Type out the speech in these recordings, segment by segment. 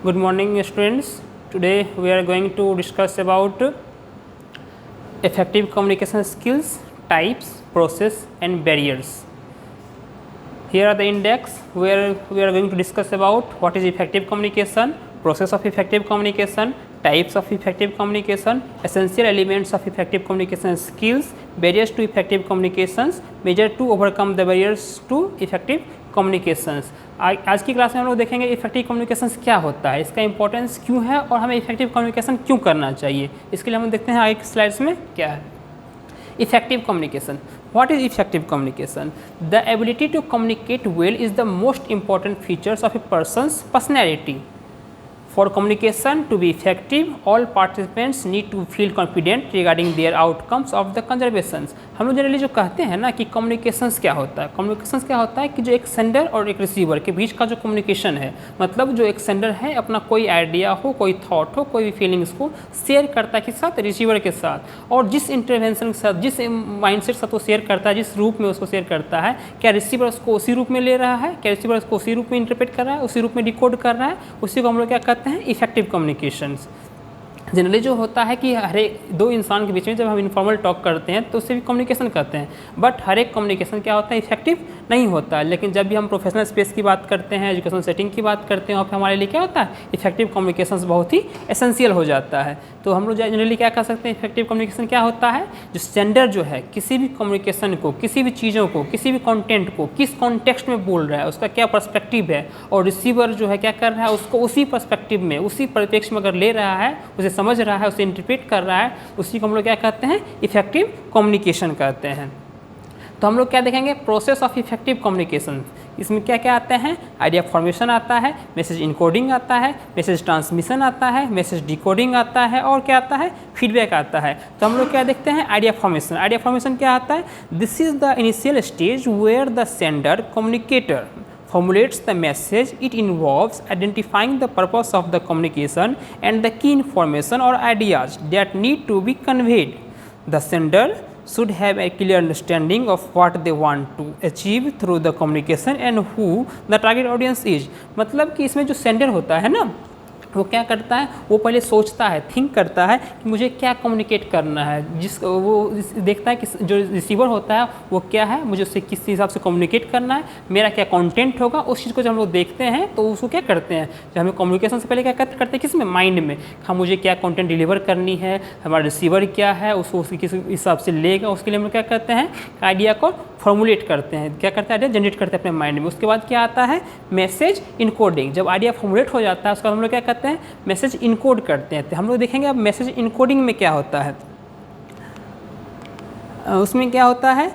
Good morning, students. Today we are going to discuss about effective communication skills, types, process, and barriers. Here are the index where we are going to discuss about what is effective communication, process of effective communication, types of effective communication, essential elements of effective communication skills, barriers to effective communications, measure to overcome the barriers to effective communications. आज की class में हम लोग देखेंगे effective communication क्या होता है, इसका इंपॉर्टेंस क्यों है और हमें इफेक्टिव कम्युनिकेशन क्यों करना चाहिए। इसके लिए हम देखते हैं आगे की स्लाइड्स में क्या है। Effective communication. What is effective communication? The ability to communicate well is the most important features of a person's personality. For communication to be effective, all participants need to feel confident regarding their outcomes of the conversations. हम लोग generally जो कहते हैं ना कि communications क्या होता है, कम्युनिकेशंस क्या होता है कि जो एक सेंडर और एक रिसीवर के बीच का जो कम्युनिकेशन है, मतलब जो एक सेंडर है अपना कोई आइडिया हो, कोई थॉट हो, कोई भी फीलिंग्स को शेयर करता है किस साथ, रिसीवर के साथ, और जिस इंटरवेंशन के साथ, जिस माइंडसेट के साथ वो शेयर करता है, जिस रूप में उसको शेयर करता है, क्या रिसीवर उसको उसी रूप में ले रहा है, क्या रिसीवर उसको उसी रूप में इंटरप्रेट कर रहा है, उसी रूप में डिकोड कर रहा है, उसी को हम लोग क्या कहते हैं, इफेक्टिव कम्युनिकेशंस। जनरली जो होता है कि हर एक दो इंसान के बीच में जब हम इनफॉर्मल टॉक करते हैं तो उससे भी कम्युनिकेशन करते हैं, बट हर एक कम्युनिकेशन क्या होता है, इफेक्टिव नहीं होता है। लेकिन जब भी हम प्रोफेशनल स्पेस की बात करते हैं, एजुकेशन सेटिंग की बात करते हैं, और फिर हमारे लिए क्या होता है, इफेक्टिव कम्युनिकेशन बहुत ही एसेंशियल हो जाता है। तो हम लोग जनरली क्या कर सकते हैं, इफेक्टिव कम्युनिकेशन क्या होता है, जो सेंडर जो है किसी भी कम्युनिकेशन को, किसी भी चीज़ों को, किसी भी कंटेंट को किस कॉन्टेक्स्ट में बोल रहा है, उसका क्या पर्सपेक्टिव है, और रिसीवर जो है क्या कर रहा है, उसको उसी पर्सपेक्टिव में, उसी परिप्रेक्ष्य में अगर ले रहा है, उसे समझ रहा है, उसे इंटरप्रेट कर रहा है, उसी को हम लोग क्या कहते हैं, इफेक्टिव कम्युनिकेशन कहते हैं। तो हम लोग क्या देखेंगे, प्रोसेस ऑफ इफेक्टिव कम्युनिकेशन। इसमें क्या क्या आते हैं, आइडिया फॉर्मेशन आता है, मैसेज इनकोडिंग आता है, मैसेज ट्रांसमिशन आता है, मैसेज डिकोडिंग आता है, और क्या आता है, फीडबैक आता है। तो हम लोग क्या देखते हैं, आइडिया फॉर्मेशन। आइडिया फॉर्मेशन क्या आता है, this is the initial stage where the sender communicator formulates the message. It involves identifying the purpose of the communication and the key information or ideas that need to be conveyed. The sender should have a clear understanding of what they want to achieve through the communication and who the target audience is. मतलब कि इसमें जो sender होता है ना, वो क्या करता है, वो पहले सोचता है, थिंक करता है कि मुझे क्या कम्युनिकेट करना है, वो देखता है कि जो रिसीवर होता है वो क्या है, मुझे उससे किस हिसाब से कम्युनिकेट करना है, मेरा क्या कंटेंट होगा, उस चीज़ को जब हम लोग देखते हैं तो उसको क्या करते हैं, जब हमें कम्युनिकेशन से पहले क्या करते हैं, किस में, माइंड में, हाँ मुझे क्या कंटेंट डिलीवर करनी है, हमारा रिसीवर क्या है, उसको किस हिसाब से लेगा, उसके लिए हम लोग क्या करते हैं, आइडिया को फॉर्मुलेट करते हैं, क्या करते हैं, आइडिया जनरेट करते हैं अपने माइंड में। उसके बाद क्या आता है, मैसेज इनकोडिंग। जब आइडिया फॉर्मुलेट हो जाता है उसका हम लोग क्या करते हैं, मैसेज इनकोड करते हैं। तो हम लोग देखेंगे अब मैसेज इनकोडिंग में क्या होता है। उसमें क्या होता है,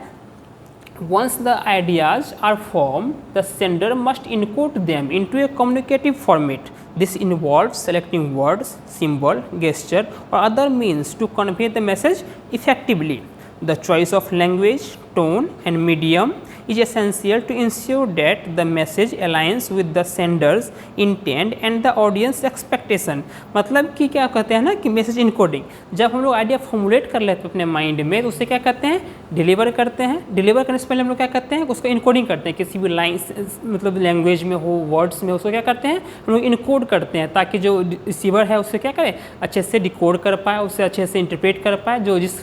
once the ideas are formed, the sender must encode them into a communicative format. This involves selecting words, symbol, gesture, or other means to convey the message effectively. The choice of language, tone, and medium is essential to ensure that the message aligns with the sender's intent and the audience expectation. मतलब कि क्या कहते हैं ना कि message encoding, जब हम लोग आइडिया फॉर्मुलेट कर लेते हैं अपने माइंड में तो उससे क्या करते हैं, डिलीवर करते हैं। डिलीवर करने से पहले हम लोग क्या करते हैं, उसको इनकोडिंग करते हैं, किसी भी लाइन मतलब लैंग्वेज में हो, वर्ड्स में, उसको क्या करते हैं, हम लोग इनकोड करते हैं ताकि जो रिसीवर है उससे क्या करे, अच्छे से डिकोड कर पाए, उससे अच्छे से इंटरप्रेट कर पाए, जो जिस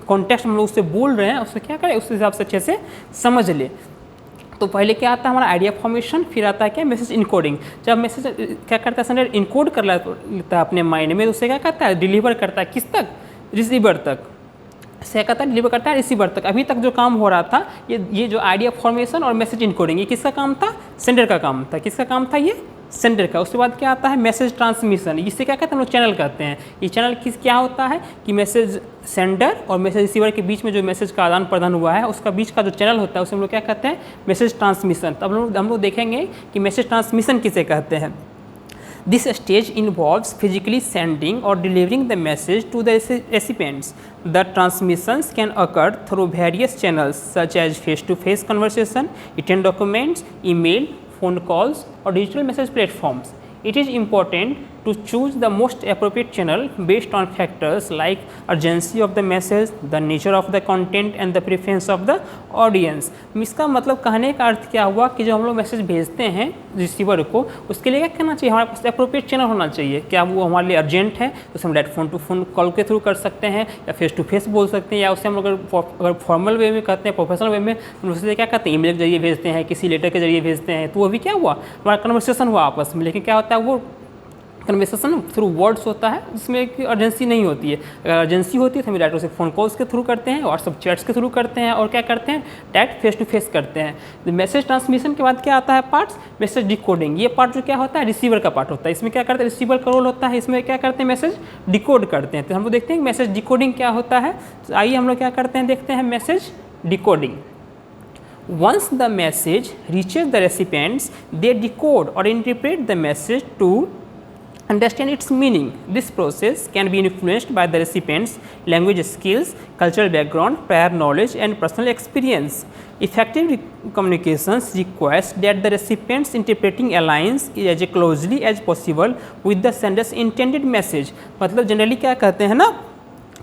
कॉन्टेक्स्ट हम लोग उससे बोल रहे हैं उससे क्या करे, उस हिसाब से अच्छे से समझ ले। तो पहले क्या आता है, हमारा आइडिया फॉर्मेशन, फिर आता है क्या, मैसेज इनकोडिंग। जब मैसेज क्या करता है, सेंडर इनकोड कर लेता है अपने माइंड में, तो उससे क्या करता है, डिलीवर करता है किस तक, रिसीवर तक, से कहता है डिलीवर करता है रिसीवर तक। अभी तक जो काम हो रहा था, ये जो आइडिया फॉर्मेशन और मैसेज इनकोडिंग, ये किसका काम था, सेंडर का काम था। किसका काम था, ये सेंडर का। उसके बाद क्या आता है, मैसेज ट्रांसमिशन। इससे क्या कहते हैं, हम लोग चैनल कहते हैं। ये चैनल क्या होता है कि मैसेज सेंडर और मैसेज रिसीवर के बीच में जो मैसेज का आदान प्रदान हुआ है उसका बीच का जो चैनल होता है उसे हम लोग क्या कहते हैं, मैसेज ट्रांसमिशन। तब हम लोग देखेंगे कि मैसेज ट्रांसमिशन किसे कहते हैं। This stage involves physically sending or delivering the message to the recipients. The transmissions can occur through various channels such as face-to-face conversation, written documents, email, phone calls, or digital message platforms. It is important to choose the most appropriate channel based on factors like urgency of the message, the nature of the content and the preference of the audience। इसका मतलब कहने का अर्थ क्या हुआ कि जो हम लोग मैसेज भेजते हैं रिसीवर को, उसके लिए क्या करना चाहिए, हमारे पास अप्रोप्रिएट चैनल होना चाहिए। क्या वो हमारे लिए अर्जेंट है तो हम direct phone to phone call के थ्रू कर सकते हैं, या फेस टू फेस बोल सकते हैं, या उससे हम लोग अगर फॉर्मल वे में करते हैं, प्रोफेशनल वे में, तो उससे क्या करते हैं, ईमेल के जरिए भेजते हैं, किसी लेटर के जरिए भेजते हैं। तो वो भी क्या हुआ, हमारा कन्वर्सेशन हुआ आपस में। लेकिन क्या होता है, वो कन्वर्सेशन थ्रू वर्ड्स होता है, जिसमें एक अर्जेंसी नहीं होती है। अगर अर्जेंसी होती है तो हम डायरेक्ट उसे फ़ोन कॉल्स के थ्रू करते हैं, व्हाट्सअप चैट्स के थ्रू करते हैं, और क्या करते हैं, डायरेक्ट फेस टू फेस करते हैं। मैसेज ट्रांसमिशन के बाद क्या आता है पार्ट्स, मैसेज डिकोडिंग। ये पार्ट जो क्या होता है, रिसीवर का पार्ट होता है। इसमें क्या करते हैं, रिसीवर का रोल होता है। इसमें क्या करते हैं, मैसेज डिकोड करते हैं। तो हम लोग देखते हैं मैसेज डिकोडिंग क्या होता है। तो आइए हम लोग क्या करते हैं, देखते हैं message decoding. Once the message reaches the recipients, they decode or interpret the message to understand its meaning. This process can be influenced by the recipient's language skills, cultural background, prior knowledge, and personal experience. Effective communications requires that the recipient's interpreting aligns as closely as possible with the sender's intended message. मतलब generally क्या कहते हैं ना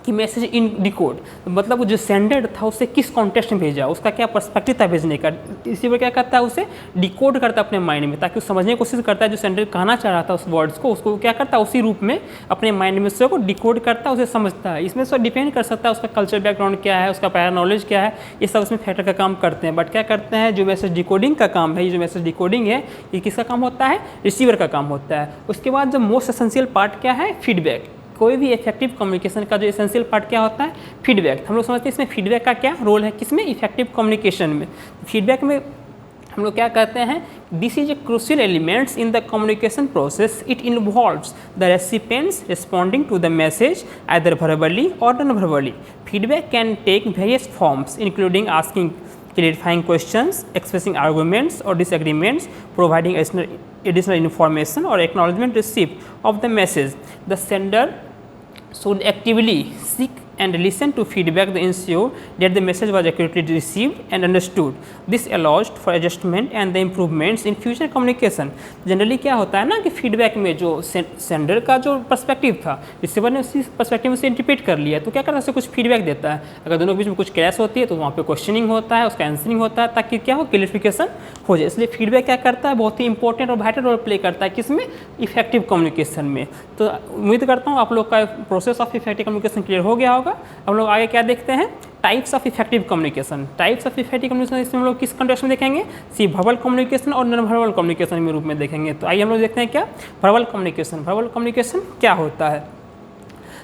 कि message इन decode, मतलब जो sender था उसे किस कॉन्टेक्स्ट में भेजा, उसका क्या पर्सपेक्टिव था भेजने का। इसी पर क्या करता है, उसे डिकोड करता है अपने माइंड में, ताकि वो समझने की कोशिश करता है जो सेंडर कहना चाह रहा था उस वर्ड्स को, उसको क्या करता है उसी रूप में अपने माइंड में उसको डिकोड करता है, उसे समझता है। इसमें सब डिपेंड कर सकता है उसका कल्चर बैकग्राउंड क्या है, उसका प्रायर नॉलेज क्या है, ये सब उसमें फैक्टर का काम करते हैं। बट क्या करते हैं, जो मैसेज डिकोडिंग का काम है, ये जो मैसेज डिकोडिंग है, ये किसका काम होता है, रिसीवर का काम होता है। उसके बाद जो मोस्ट एसेंशियल पार्ट क्या है, फीडबैक। कोई भी इफेक्टिव कम्युनिकेशन का जो एसेंशियल पार्ट क्या होता है, फीडबैक। हम लोग समझते हैं इसमें फीडबैक का क्या रोल है, किसमें, इफेक्टिव कम्युनिकेशन में। फीडबैक में हम लोग क्या कहते हैं, this is a crucial elements in the communication process. It involves the recipients responding to the message either verbally or non verbally. Feedback can take various forms including asking clarifying questions, expressing arguments or disagreements, providing additional information or acknowledgement receipt of the message. The sender should actively seek and listen to feedback to ensure that the message was accurately received and understood. This allows for adjustment and the improvements in future communication. Generally क्या होता है ना कि feedback में जो sender का जो perspective था, रिसीवर ने उसी पर्सपेक्टिव में से इंटरप्रेट कर लिया, तो क्या करता है, उससे कुछ फीडबैक देता है। अगर दोनों के बीच में कुछ क्लैश होती है तो वहाँ पे क्वेश्चनिंग होता है, उसका आंसरिंग होता है, ताकि क्या हो, क्लियरिफिकेशन हो जाए। इसलिए फीडबैक क्या करता है, बहुत ही इंपॉर्टेंट और वाइटल रोल प्ले करता है किसमें, इफेक्टिव कम्युनिकेशन में। तो उम्मीद करता हूँ आप लोग का process of effective communication clear हो गया होगा। हम लोग आगे क्या देखते हैं, types of effective communication. Types of effective communication इसमें हम लोग किस कंटेक्स्ट में देखेंगे, सी वर्बल कम्युनिकेशन और नॉन वर्बल कम्युनिकेशन में रूप में देखेंगे। तो आइए हम लोग देखते हैं क्या वर्बल कम्युनिकेशन। वर्बल कम्युनिकेशन क्या होता है।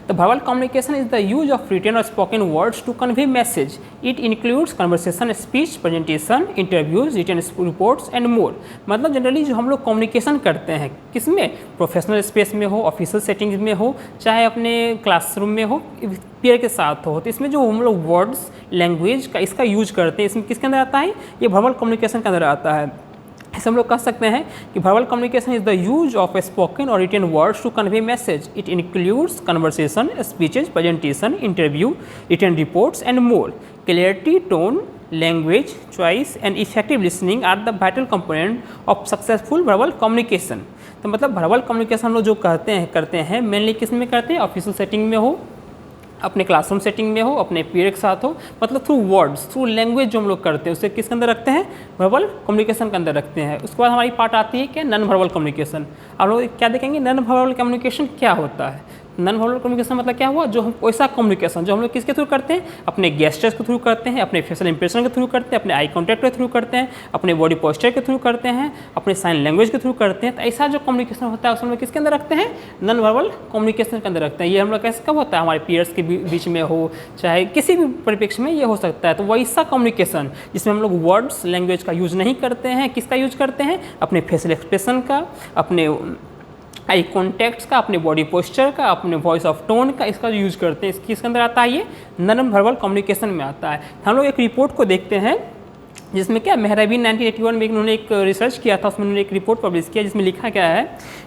The verbal communication is the use of written or spoken words to convey message. It includes conversation, speech, presentation, interviews, written reports and more. मतलब जनरली जो हम लोग कम्युनिकेशन करते हैं किसमें, प्रोफेशनल स्पेस में हो, ऑफिशियल सेटिंग्स में हो, चाहे अपने क्लासरूम में हो, पीयर के साथ हो, तो इसमें जो हम लोग वर्ड्स, लैंग्वेज का इसका यूज करते हैं, इसमें किसके अंदर आता है, ये वर्बल कम्युनिकेशन के अंदर आता है। ऐसे हम लोग कह सकते हैं कि verbal communication is the use of spoken or written words to convey message. It includes conversation, speeches, presentation, interview, written reports and more. Clarity, tone, language choice and effective listening are the vital component of successful verbal communication. तो मतलब verbal communication हम लोग जो करते हैं mainly किस में करते हैं, ऑफिशियल सेटिंग में हो, अपने क्लासरूम सेटिंग में हो, अपने पीयर के साथ हो, मतलब थ्रू वर्ड्स, थ्रू लैंग्वेज जो हम लोग करते हैं उसे किसके अंदर रखते हैं, वर्बल कम्युनिकेशन के अंदर रखते हैं। उसके बाद हमारी पार्ट आती है क्या, नॉन वर्बल कम्युनिकेशन। आप लोग क्या देखेंगे, नॉन वर्बल कम्युनिकेशन क्या होता है। नॉन वर्बल कम्युनिकेशन मतलब क्या हुआ, जो हम वैसा कम्युनिकेशन जो हम लोग किसके थ्रू करते हैं, अपने गेस्टर्स के थ्रू करते हैं, अपने फेशियल इंप्रेशन के थ्रू करते हैं, अपने आई कॉन्टैक्ट के थ्रू करते हैं, अपने बॉडी पोस्चर के थ्रू करते हैं, अपने साइन लैंग्वेज के थ्रू करते हैं। तो ऐसा जो कम्युनिकेशन होता है उसे हम लोग किसके अंदर रखते हैं, नॉन वर्बल कम्युनिकेशन के अंदर रखते हैं। ये हम लोग कैसे कब होता है, हमारे पीयर्स के बीच में हो, चाहे किसी भी परिप्रेक्ष्य में ये हो सकता है। तो वैसा कम्युनिकेशन जिसमें हम लोग वर्ड्स, लैंग्वेज का यूज़ नहीं करते हैं, किसका यूज करते हैं, अपने फेशियल एक्सप्रेशन का, अपने आई कॉन्टैक्ट्स का, अपने बॉडी पोस्चर का, अपने वॉइस ऑफ टोन का, इसका यूज़ करते हैं। किसके अंदर आता है, ये नॉन वर्बल कम्युनिकेशन में आता है। हम लोग एक रिपोर्ट को देखते हैं जिसमें क्या मेहराबी 1981 में उन्होंने एक रिसर्च किया था, उसमें उन्होंने एक रिपोर्ट पब्लिश किया जिसमें लिखा गया है,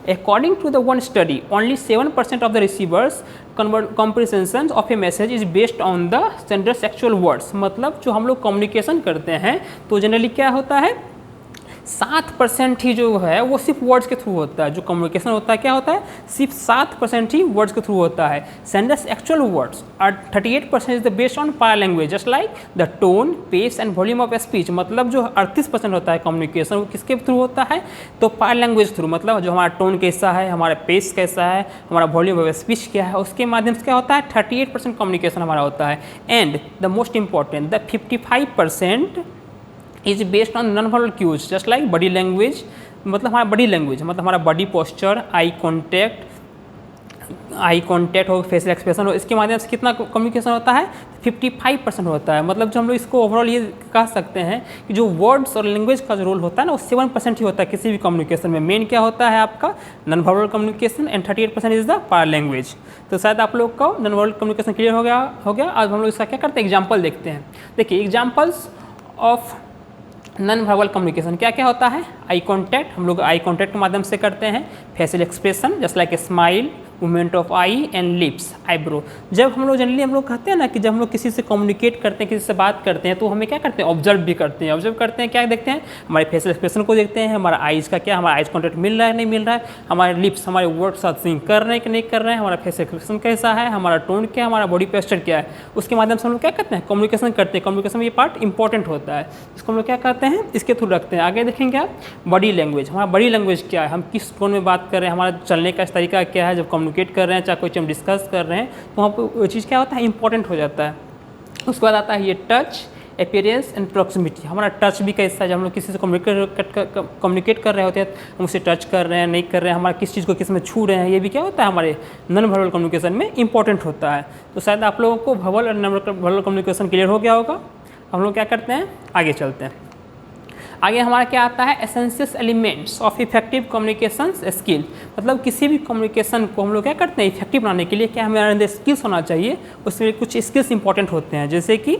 according to the one study only 7% of the receiver's comprehension of a message is based on the sender's actual words. मतलब जो हम लोग कम्युनिकेशन करते हैं तो जनरली क्या होता है, 7% ही जो है वो सिर्फ वर्ड्स के थ्रू होता है। जो कम्युनिकेशन होता है क्या होता है, सिर्फ 7% ही वर्ड्स के थ्रू होता है। Sender's actual words are 38% is the based on paralanguage just like the tone, pace and volume of speech. मतलब जो 38% होता है कम्युनिकेशन वो किसके थ्रू होता है, तो पैरा लैंग्वेज थ्रू। मतलब जो हमारा टोन कैसा है, हमारा पेस कैसा है, हमारा वॉल्यूम ऑफ स्पीच क्या है, उसके माध्यम से क्या होता है 38% कम्युनिकेशन हमारा होता है। And the most important the 55% is based on non verbal cues just like body language. मतलब हमारा बॉडी लैंग्वेज मतलब हमारा बॉडी पोस्चर, आई कॉन्टैक्ट हो, फेशियल एक्सप्रेशन हो, इसके माध्यम से कितना कम्युनिकेशन होता है 55% होता है। मतलब जो हम लोग इसको ओवरऑल ये कह सकते हैं कि जो वर्ड्स और लैंग्वेज का जो रोल होता है ना वो 7% ही होता है किसी भी कम्युनिकेशन में। मेन क्या होता है आपका non verbal communication and 38% is the para language. तो शायद आप लोग को नॉन वर्बल कम्युनिकेशन क्लियर हो गया। आज हम लोग इसका क्या करते हैं, एग्जाम्पल देखते हैं। देखिए examples of non verbal communication क्या क्या होता है, आई कॉन्टैक्ट, हम लोग आई कॉन्टैक्ट के माध्यम से करते हैं। Facial expression just like a smile, movement of I and lips, eyebrow. जब हम लोग जनरली हम लोग कहते हैं ना कि जब हम लोग किसी से कम्युनिकेट करते हैं, किसी से बात करते हैं, तो हमें क्या करते हैं, ऑब्जर्व भी करते हैं। ऑब्जर्व करते हैं क्या देखते हैं, हमारे फेशियल एक्सप्रेशन को देखते हैं, हमारा आइज़ का क्या, हमारा आइज कॉन्टैक्ट मिल रहा है नहीं मिल रहा है, हमारे लिप्स हमारे वर्ड साथ सिंक कर रहे हैं कि नहीं कर रहे हैं, हमारा फेशियल एक्सप्रेशन कैसा है, हमारा टोन क्या है, हमारा बॉडी पोस्चर क्या है, उसके माध्यम से हम लोग क्या करते हैं, कम्युनिकेशन करते हैं। कम्युनिकेशन में ये पार्ट इंपॉर्टेंट होता है, इसको हम लोग क्या करते हैं, इसके थ्रू रखते हैं। आगे देखेंगे आप बॉडी लैंग्वेज, हमारा बॉडी लैंग्वेज क्या है, हम किस टोन में बात कर रहे हैं, हमारा चलने का तरीका क्या है, जब कम्युनिकेट कर रहे हैं, चाहे कोई हम डिस्कस कर रहे हैं, तो वहाँ पर वो चीज़ क्या होता है, इंपॉर्टेंट हो जाता है। उसके बाद आता है ये टच, अपीयरेंस एंड प्रॉक्सिमिटी। हमारा टच भी कैसा है, जब हम लोग किसी से कम्युनिकेट कर रहे होते हैं, हम उससे टच कर रहे हैं नहीं कर रहे हैं, हमारा किस चीज़ को किस में छू रहे हैं, ये भी क्या होता है हमारे नॉन वर्बल कम्युनिकेशन में इंपॉर्टेंट होता है। तो शायद आप लोगों को वर्बल और नॉन वर्बल कम्युनिकेशन क्लियर हो गया होगा। हम लोग क्या करते हैं, आगे चलते हैं। आगे हमारा क्या आता है, essential elements of effective communication skill. मतलब किसी भी कम्युनिकेशन को हम लोग क्या करते हैं इफेक्टिव बनाने के लिए क्या हमारे अंदर स्किल्स होना चाहिए, उसमें कुछ स्किल्स इंपॉर्टेंट होते हैं। जैसे कि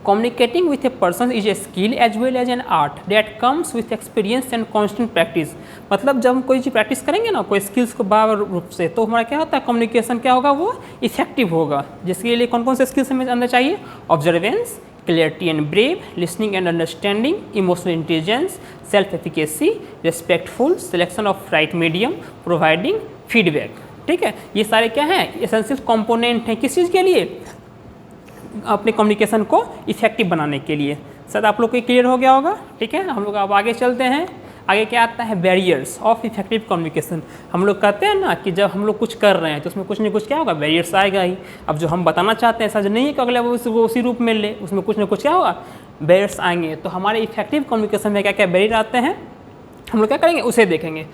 communicating with a person is a skill as well as an art that comes with experience and constant practice. मतलब जब हम कोई चीज़ प्रैक्टिस करेंगे ना, कोई स्किल्स को बार रूप से, तो हमारा क्या होता है कम्युनिकेशन क्या होगा, वो इफेक्टिव होगा। जिसके लिए कौन कौन से स्किल्स हमें अंदर चाहिए, observance, clarity and brave, listening and understanding, emotional intelligence, self efficacy, respectful, selection of right medium, providing feedback. ठीक है, ये सारे क्या हैं, एसेंशियल कंपोनेंट हैं किस चीज़ के लिए, अपने कम्युनिकेशन को इफेक्टिव बनाने के लिए। शायद आप लोग को क्लियर हो गया होगा। ठीक है, हम लोग अब आगे चलते हैं। आगे क्या आता है, बैरियर्स ऑफ इफेक्टिव कम्युनिकेशन। हम लोग कहते हैं ना कि जब हम लोग कुछ कर रहे हैं तो उसमें कुछ ना कुछ क्या होगा, बैरियर्स आएगा ही। अब जो हम बताना चाहते हैं ऐसा नहीं है कि अगले वो उसी रूप में ले, उसमें कुछ ना कुछ क्या होगा, बैरियर्स आएंगे। तो हमारे इफेक्टिव कम्युनिकेशन में क्या क्या बैरियर आते हैं, हम लोग क्या करेंगे उसे देखेंगे।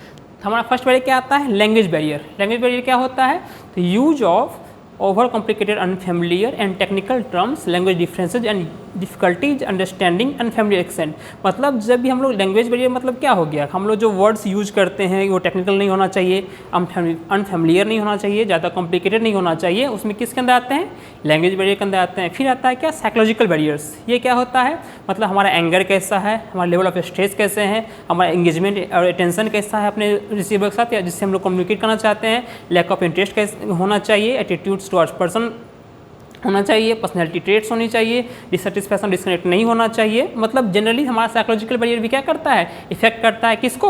हमारा फर्स्ट बैरियर क्या आता है, लैंग्वेज बैरियर। लैंग्वेज बैरियर क्या होता है, तो use of over complicated unfamiliar and technical terms, language differences and difficulties understanding unfamiliar accent. मतलब जब भी हम लोग लैंग्वेज बैरियर मतलब क्या हो गया, हम लोग जो वर्ड्स यूज करते हैं वो टेक्निकल नहीं होना चाहिए, अनफेमिलियर नहीं होना चाहिए, ज़्यादा कॉम्प्लिकेटेड नहीं होना चाहिए। उसमें किसके अंदर आते हैं, लैंग्वेज बैरियर के अंदर आते हैं। फिर आता है क्या, साइकोलॉजिकल बैरियर्स। ये क्या होता है, मतलब हमारा एंगर कैसा है, हमारा लेवल ऑफ स्ट्रेस कैसे हैं, हमारा एंगेजमेंट और अटेंशन कैसा है अपने रिसीवर के साथ या जिससे हम लोग कम्युनिकेट करना चाहते हैं, लैक ऑफ इंटरेस्ट कैसे होना चाहिए, एटीट्यूड्स टुवर्ड्स पर्सन होना चाहिए, पर्सनैलिटी ट्रेट्स होनी चाहिए, डिससेटिस्फैक्शन डिस्कनेक्ट नहीं होना चाहिए। मतलब जनरली हमारा साइकोलॉजिकल बैरियर भी क्या करता है, इफेक्ट करता है किसको,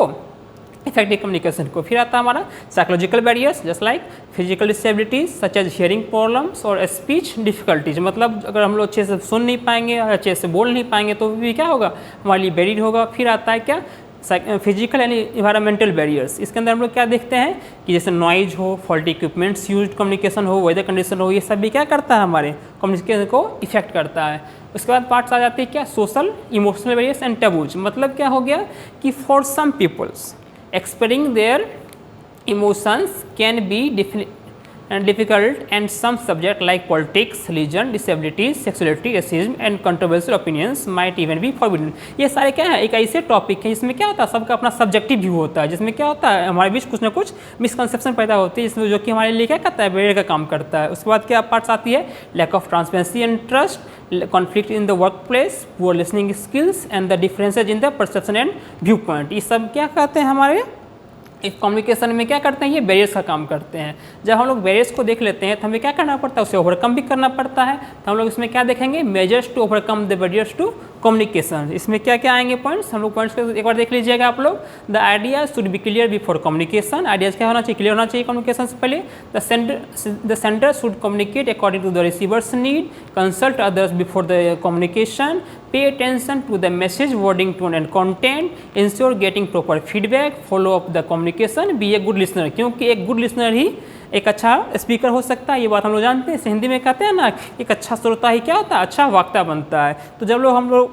इफेक्टिव कम्युनिकेशन को। फिर आता है हमारा psychological barriers just like physical disabilities such as hearing problems और स्पीच डिफिकल्टीज। मतलब अगर हम लोग अच्छे से सुन नहीं पाएंगे और अच्छे से बोल नहीं पाएंगे तो भी क्या होगा, हमारे लिए बैरियर होगा। फिर आता है क्या, फिजिकल एंड इन्वायरमेंटल बैरियर्स। इसके अंदर हम लोग क्या देखते हैं कि जैसे नॉइज हो, फॉल्टी इक्विपमेंट्स यूज कम्युनिकेशन हो, वेदर कंडीशन हो, ये सब भी क्या करता है हमारे कम्युनिकेशन को इफेक्ट करता है। उसके बाद पार्ट्स आ जाते हैं क्या, social emotional barriers and taboos. मतलब क्या हो गया कि for some peoples expressing their emotions can be difficult and some subject like politics, religion, disabilities, sexuality, racism and controversial opinions might even be forbidden। ये सारे क्या है, एक ऐसे टॉपिक है जिसमें क्या होता है, सबका अपना सब्जेक्टिव व्यू होता है, जिसमें क्या होता है हमारे बीच कुछ ना कुछ मिसकंसेप्शन पैदा होती है, जिसमें जो कि हमारे लिए क्या करता है, बैरियर का काम करता है। उसके बाद क्या पार्ट्स आती है, lack of transparency and trust, conflict in the workplace, poor listening skills and the differences in the perception and viewpoint. ये सब क्या कहते हैं हमारे इस कम्युनिकेशन में क्या करते हैं, ये बैरियर्स का काम करते हैं। जब हम लोग बैरियर्स को देख लेते हैं तो हमें क्या करना पड़ता है, उसे ओवरकम भी करना पड़ता है। तो हम लोग इसमें क्या देखेंगे, measures to overcome the barriers to communication. इसमें क्या क्या आएंगे पॉइंट्स, हम लोग पॉइंट्स को एक बार देख लीजिएगा आप लोग। The idea should be clear before communication, ideas क्या होना चाहिए, क्लियर होना चाहिए कम्युनिकेशन से पहले। The sender should communicate according to the receiver's need, consult others before the communication, pay attention to the message wording tone and content, ensure getting proper feedback, follow up the communication, be a good listener, क्योंकि एक good listener ही एक अच्छा speaker हो सकता है, ये बात हम लोग जानते हैं। हिंदी में कहते हैं ना, एक अच्छा श्रोता ही क्या होता है, अच्छा वक्ता बनता है। तो जब हम लोग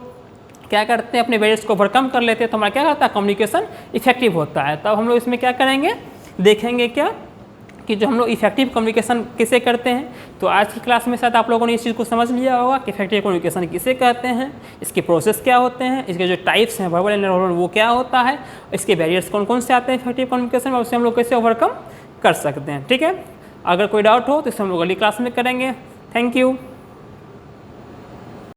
क्या करते हैं, अपने बैरियर्स को ओवरकम कर लेते हैं, तो हमारा क्या होता है, कम्युनिकेशन इफेक्टिव होता है। तब हम लोग इसमें क्या करेंगे, देखेंगे क्या कि जो हम लोग इफेक्टिव कम्युनिकेशन किसे करते हैं। तो आज की क्लास में शायद आप लोगों ने इस चीज़ को समझ लिया होगा कि इफेक्टिव कम्युनिकेशन किसे कहते हैं, इसके प्रोसेस क्या होते हैं, इसके जो टाइप्स हैं वर्बल एंड नॉन वर्बल वो क्या होता है, इसके बैरियर्स कौन कौन से आते हैं इफेक्टिव कम्युनिकेशन में, उससे हम लोग कैसे ओवरकम कर सकते हैं। ठीक है, अगर कोई डाउट हो तो इसे हम लोग अगली क्लास में करेंगे। Thank you.